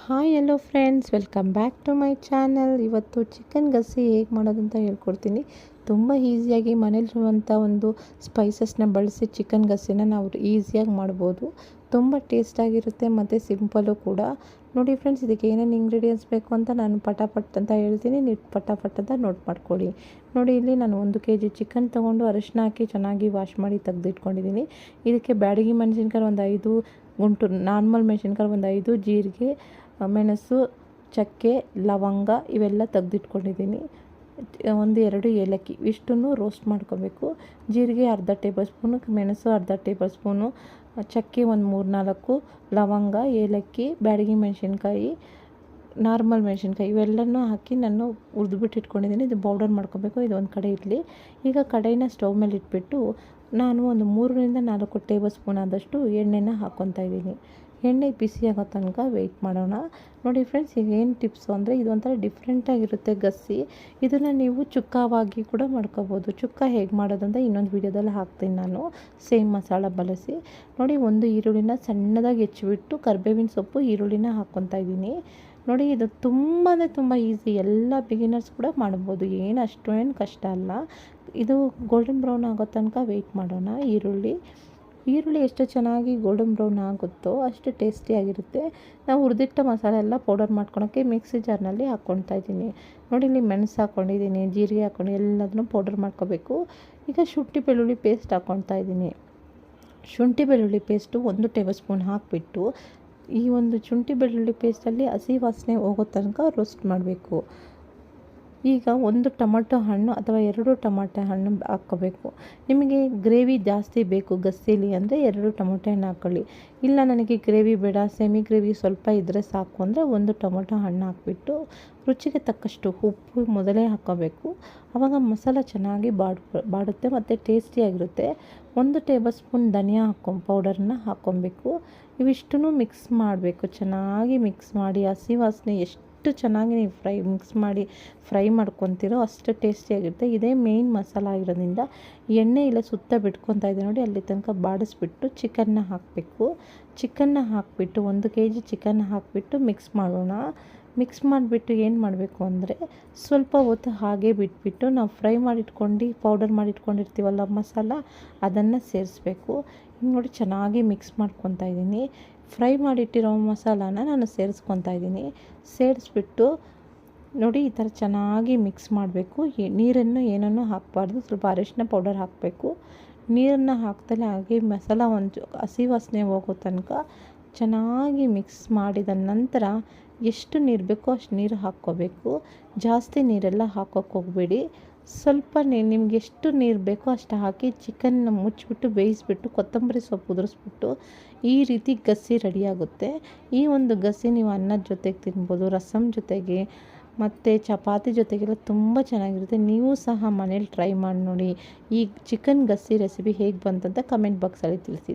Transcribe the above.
Hi hello friends, welcome back to my channel. ಇವತ್ತು chicken gassi ಹೇಗೆ ಮಾಡೋದಂತ ಹೇಳ್ಕೊಡ್ತೀನಿ. ತುಂಬ ಈಸಿಯಾಗಿ ಮನೇಲಿರುವಂಥ ಒಂದು ಸ್ಪೈಸಸ್ನ ಬಳಸಿ ಚಿಕನ್ ಗಸಿನ ನಾವು ಈಸಿಯಾಗಿ ಮಾಡ್ಬೋದು. ತುಂಬ ಟೇಸ್ಟಾಗಿರುತ್ತೆ ಮತ್ತು ಸಿಂಪಲ್ಲು ಕೂಡ. ನೋಡಿ ಫ್ರೆಂಡ್ಸ್, ಇದಕ್ಕೆ ಏನೇನು ಇಂಗ್ರೀಡಿಯೆಂಟ್ಸ್ ಬೇಕು ಅಂತ ನಾನು ಪಟಾಪಟ್ ಅಂತ ಹೇಳ್ತೀನಿ, ನೀವು ಪಟಾಪಟ್ ಅಂತ ನೋಟ್ ಮಾಡ್ಕೊಳ್ಳಿ. ನೋಡಿ, ಇಲ್ಲಿ ನಾನು 1 kg ಚಿಕನ್ ತೊಗೊಂಡು ಅರಿಶಿನ ಹಾಕಿ ಚೆನ್ನಾಗಿ ವಾಶ್ ಮಾಡಿ ತೆಗೆದಿಟ್ಕೊಂಡಿದ್ದೀನಿ. ಇದಕ್ಕೆ ಬ್ಯಾಡಗಿ ಮೆಣಸಿನ್ಕಾಯಿ ಒಂದು 5 ಗುಂಟು, ನಾರ್ಮಲ್ ಮೆಣಸಿನ್ಕಾಯಿ ಒಂದು 5, ಜೀರಿಗೆ, ಮೆಣಸು, ಚಕ್ಕೆ, ಲವಂಗ ಇವೆಲ್ಲ ತೆಗೆದಿಟ್ಕೊಂಡಿದ್ದೀನಿ. 1-2 ಏಲಕ್ಕಿ ಇಷ್ಟನ್ನು ರೋಸ್ಟ್ ಮಾಡ್ಕೋಬೇಕು. ಜೀರಿಗೆ ಅರ್ಧ ಟೇಬಲ್ ಸ್ಪೂನು, ಮೆಣಸು ಅರ್ಧ ಟೇಬಲ್ ಸ್ಪೂನು, ಚಕ್ಕೆ ಒಂದು 3-4, ಲವಂಗ, ಏಲಕ್ಕಿ, ಬ್ಯಾಡಗಿ ಮೆಣಸಿನ್ಕಾಯಿ, ನಾರ್ಮಲ್ ಮೆಣಸಿನ್ಕಾಯಿ ಇವೆಲ್ಲನೂ ಹಾಕಿ ನಾನು ಹುರಿದ್ಬಿಟ್ಟು ಇಟ್ಕೊಂಡಿದ್ದೀನಿ. ಇದು ಪೌಡರ್ ಮಾಡ್ಕೋಬೇಕು. ಇದು ಒಂದು ಕಡೆ ಇರಲಿ. ಈಗ ಕಡಾಯಿನ ಸ್ಟವ್ ಮೇಲೆ ಇಟ್ಬಿಟ್ಟು ನಾನು ಒಂದು 3-4 ಟೇಬಲ್ ಸ್ಪೂನ್ ಆದಷ್ಟು ಎಣ್ಣೆನ ಹಾಕ್ಕೊತಾ ಇದ್ದೀನಿ. ಎಣ್ಣೆ ಬಿಸಿ ಆಗೋ ತನಕ ವೆಯ್ಟ್ ಮಾಡೋಣ. ನೋಡಿ ಫ್ರೆಂಡ್ಸ್, ಈಗ ಏನು ಟಿಪ್ಸು ಅಂದರೆ, ಇದು ಒಂಥರ ಡಿಫ್ರೆಂಟಾಗಿರುತ್ತೆ ಗಸಿ. ಇದನ್ನು ನೀವು ಚುಕ್ಕಾವಾಗಿ ಕೂಡ ಮಾಡ್ಕೋಬೋದು. ಚುಕ್ಕ ಹೇಗೆ ಮಾಡೋದಂತ ಇನ್ನೊಂದು ವೀಡಿಯೋದಲ್ಲಿ ಹಾಕ್ತೀನಿ ನಾನು, ಸೇಮ್ ಮಸಾಲ ಬಳಸಿ. ನೋಡಿ, ಒಂದು ಈರುಳ್ಳಿನ ಸಣ್ಣದಾಗಿ ಹೆಚ್ಚಿಬಿಟ್ಟು ಕರಿಬೇವಿನ ಸೊಪ್ಪು, ಈರುಳ್ಳಿನ ಹಾಕ್ಕೊತಾ ಇದ್ದೀನಿ. ನೋಡಿ, ಇದು ತುಂಬ ಈಸಿ, ಎಲ್ಲ ಬಿಗಿನರ್ಸ್ ಕೂಡ ಮಾಡ್ಬೋದು, ಅಷ್ಟೇನು ಕಷ್ಟ ಅಲ್ಲ. ಇದು ಗೋಲ್ಡನ್ ಬ್ರೌನ್ ಆಗೋ ತನಕ ವೆಯ್ಟ್ ಮಾಡೋಣ. ಈರುಳ್ಳಿ ಎಷ್ಟು ಚೆನ್ನಾಗಿ ಗೋಲ್ಡನ್ ಬ್ರೌನ್ ಆಗುತ್ತೋ ಅಷ್ಟು ಟೇಸ್ಟಿಯಾಗಿರುತ್ತೆ. ನಾವು ಹುರಿದಿಟ್ಟ ಮಸಾಲೆ ಎಲ್ಲ ಪೌಡರ್ ಮಾಡ್ಕೊಳೋಕ್ಕೆ ಮಿಕ್ಸಿ ಜಾರ್ನಲ್ಲಿ ಹಾಕ್ಕೊಳ್ತಾ ಇದ್ದೀನಿ. ನೋಡಿ, ಇಲ್ಲಿ ಮೆಣಸು ಹಾಕ್ಕೊಂಡಿದ್ದೀನಿ, ಜೀರಿಗೆ ಹಾಕ್ಕೊಂಡು ಎಲ್ಲದನ್ನೂ ಪೌಡರ್ ಮಾಡ್ಕೋಬೇಕು. ಈಗ ಶುಂಠಿ ಬೆಳ್ಳುಳ್ಳಿ ಪೇಸ್ಟ್ ಹಾಕ್ಕೊಳ್ತಾ ಇದ್ದೀನಿ. ಶುಂಠಿ ಬೆಳ್ಳುಳ್ಳಿ ಪೇಸ್ಟು 1 ಟೇಬಲ್ ಸ್ಪೂನ್ ಹಾಕಿಬಿಟ್ಟು, ಈ ಒಂದು ಶುಂಠಿ ಬೆಳ್ಳುಳ್ಳಿ ಪೇಸ್ಟಲ್ಲಿ ಹಸಿ ವಾಸನೆ ಹೋಗೋ ತನಕ ರೋಸ್ಟ್ ಮಾಡಬೇಕು. ಈಗ 1 ಟೊಮಟೊ ಹಣ್ಣು ಅಥವಾ 2 ಟೊಮಟೊ ಹಣ್ಣು ಹಾಕ್ಕೋಬೇಕು. ನಿಮಗೆ ಗ್ರೇವಿ ಜಾಸ್ತಿ ಬೇಕು ಗಸ್ಸಿಲಿ ಅಂದರೆ 2 ಟೊಮಟೊ ಹಣ್ಣು ಹಾಕ್ಕೊಳ್ಳಿ. ಇಲ್ಲ, ನನಗೆ ಗ್ರೇವಿ ಬೇಡ, ಸೆಮಿ ಗ್ರೇವಿ ಸ್ವಲ್ಪ ಇದ್ದರೆ ಸಾಕು ಅಂದರೆ 1 ಟೊಮಟೊ ಹಣ್ಣು ಹಾಕಿಬಿಟ್ಟು ರುಚಿಗೆ ತಕ್ಕಷ್ಟು ಉಪ್ಪು ಮೊದಲೇ ಹಾಕ್ಕೋಬೇಕು. ಆವಾಗ ಮಸಾಲ ಚೆನ್ನಾಗಿ ಬಾಡುತ್ತೆ ಮತ್ತು ಟೇಸ್ಟಿಯಾಗಿರುತ್ತೆ. 1 ಟೇಬಲ್ ಸ್ಪೂನ್ ಧನಿಯಾ ಪೌಡರ್ನ ಹಾಕ್ಕೊಬೇಕು. ಇವಿಷ್ಟನ್ನು ಮಿಕ್ಸ್ ಮಾಡಬೇಕು. ಚೆನ್ನಾಗಿ ಮಿಕ್ಸ್ ಮಾಡಿ, ಹಸಿ ವಾಸನೆ ಎಷ್ಟು ಚೆನ್ನಾಗಿ ನೀವು ಫ್ರೈ ಮಾಡ್ಕೊತೀರೋ ಅಷ್ಟು ಟೇಸ್ಟಿಯಾಗಿರುತ್ತೆ. ಇದೇ ಮೇಯ್ನ್ ಮಸಾಲ ಆಗಿರೋದ್ರಿಂದ ಎಣ್ಣೆ ಇಲ್ಲ ಸುತ್ತ ಬಿಟ್ಕೊತಾ ಇದೆ ನೋಡಿ, ಅಲ್ಲಿ ತನಕ ಬಾಡಿಸ್ಬಿಟ್ಟು ಚಿಕನ್ನ ಹಾಕಬೇಕು. ಚಿಕನ್ನ ಹಾಕಿಬಿಟ್ಟು 1 kg ಚಿಕನ್ ಹಾಕಿಬಿಟ್ಟು ಮಿಕ್ಸ್ ಮಾಡೋಣ. ಮಿಕ್ಸ್ ಮಾಡಿಬಿಟ್ಟು ಏನು ಮಾಡಬೇಕು ಅಂದರೆ, ಸ್ವಲ್ಪ ಹೊತ್ತು ಹಾಗೆ ಬಿಟ್ಬಿಟ್ಟು ನಾವು ಫ್ರೈ ಪೌಡರ್ ಮಾಡಿಟ್ಕೊಂಡಿರ್ತೀವಲ್ಲ ಮಸಾಲ, ಅದನ್ನು ಸೇರಿಸ್ಬೇಕು. ನೋಡಿ, ಚೆನ್ನಾಗಿ ಮಿಕ್ಸ್ ಮಾಡ್ಕೊತಾ ಇದ್ದೀನಿ. ಫ್ರೈ ಮಾಡಿಟ್ಟಿರೋ ಮಸಾಲಾನ ನಾನು ಸೇರಿಸ್ಕೊತಾ ಇದ್ದೀನಿ. ಸೇರಿಸ್ಬಿಟ್ಟು ನೋಡಿ, ಈ ಥರ ಚೆನ್ನಾಗಿ ಮಿಕ್ಸ್ ಮಾಡಬೇಕು. ನೀರನ್ನು ಏನನ್ನೂ ಹಾಕಬಾರ್ದು, ಸ್ವಲ್ಪ ಅರಿಶಿನ ಪೌಡರ್ ಹಾಕಬೇಕು. ನೀರನ್ನು ಹಾಕ್ತಲೇ ಹಾಗೆ ಮಸಾಲ ಒಂದು ಹಸಿ ವಾಸನೆ ಹೋಗೋ ತನಕ ಚೆನ್ನಾಗಿ ಮಿಕ್ಸ್ ಮಾಡಿದ ನಂತರ ಎಷ್ಟು ನೀರು ಬೇಕೋ ಅಷ್ಟು ನೀರು ಹಾಕ್ಕೋಬೇಕು. ಜಾಸ್ತಿ ನೀರೆಲ್ಲ ಹಾಕೋಕ್ಕೆ ಹೋಗಬೇಡಿ. ಸ್ವಲ್ಪ ನಿಮ್ಗೆ ಎಷ್ಟು ನೀರು ಬೇಕೋ ಅಷ್ಟು ಹಾಕಿ ಚಿಕನ್ನ ಮುಚ್ಚಿಬಿಟ್ಟು ಬೇಯಿಸ್ಬಿಟ್ಟು ಕೊತ್ತಂಬರಿ ಸೊಪ್ಪು ಉದುರಿಸ್ಬಿಟ್ಟು ಈ ರೀತಿ ಗಸಿ ರೆಡಿಯಾಗುತ್ತೆ. ಈ ಒಂದು ಗಸಿ ನೀವು ಅನ್ನದ ಜೊತೆಗೆ ತಿನ್ಬೋದು, ರಸಮ್ ಜೊತೆಗೆ ಮತ್ತು ಚಪಾತಿ ಜೊತೆಗೆಲ್ಲ ತುಂಬ ಚೆನ್ನಾಗಿರುತ್ತೆ. ನೀವು ಸಹ ಮನೇಲಿ ಟ್ರೈ ಮಾಡಿ ನೋಡಿ. ಈ ಚಿಕನ್ ಗಸಿ ರೆಸಿಪಿ ಹೇಗೆ ಬಂತಂತ ಕಮೆಂಟ್ ಬಾಕ್ಸಲ್ಲಿ ತಿಳಿಸಿ.